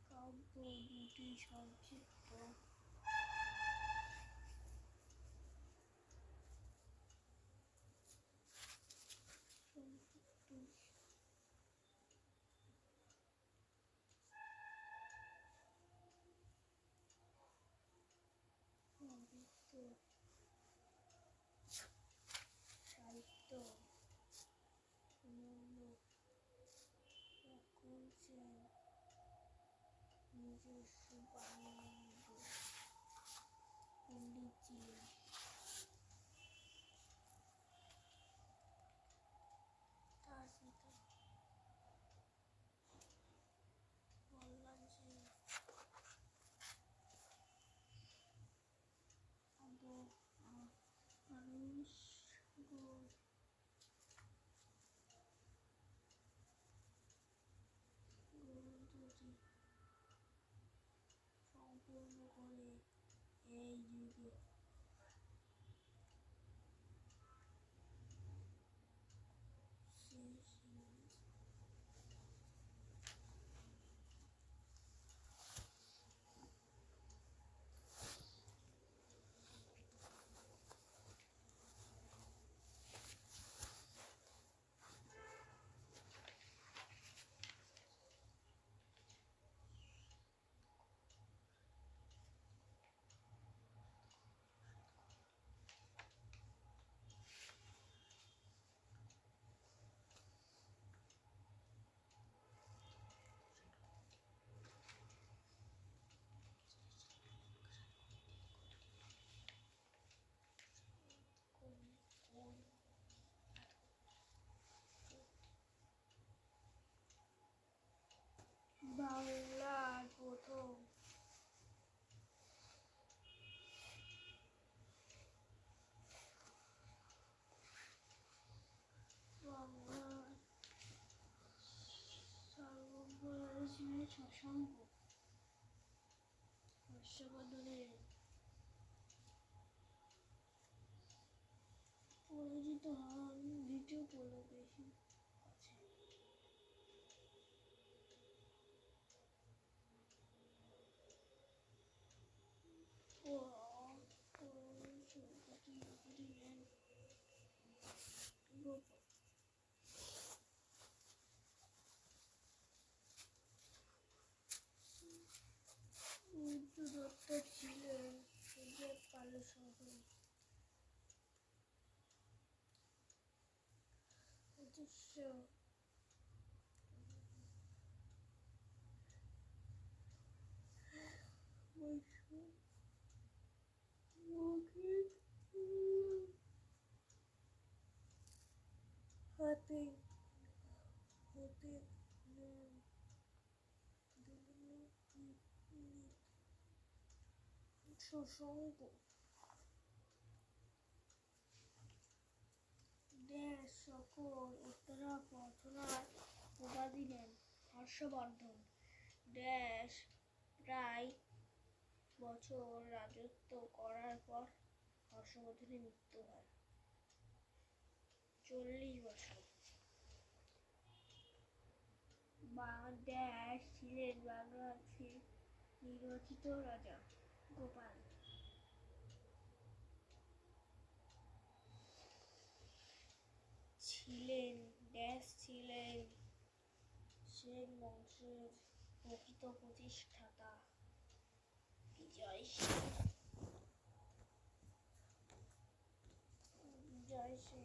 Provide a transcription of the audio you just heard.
কাব্য দুটি সংক্ষিপ্ত সাহিত্য নিজস্ব পণ্ডিতজি তার পিতা বল্লালজি আনুষ গ্রন্থটি সম্পূর্ণ করে এই যুগে বাংলার প্রথম সার্বভৌম শশাঙ্ক হর্ষবর্ধনের পরাজিত হন দ্বিতীয় পুলকেশীর কাছে। দত্ত ছিলেন পাল শহরে হাতে হতে শশাঙ্ক দেশ সকল উত্তরা প্রার্থনার উপাধি নেন। হর্ষবর্ধন দেশ প্রায় বছর রাজত্ব করার পর হর্ষবর্ধনের মৃত্যু হয়। 40 বছর দেশ ছিলেন বাংলার নির্বাচিত রাজা গোপাল। ছিলেন সেন বংশের প্রকৃত প্রতিষ্ঠাতা বিজয় সেন।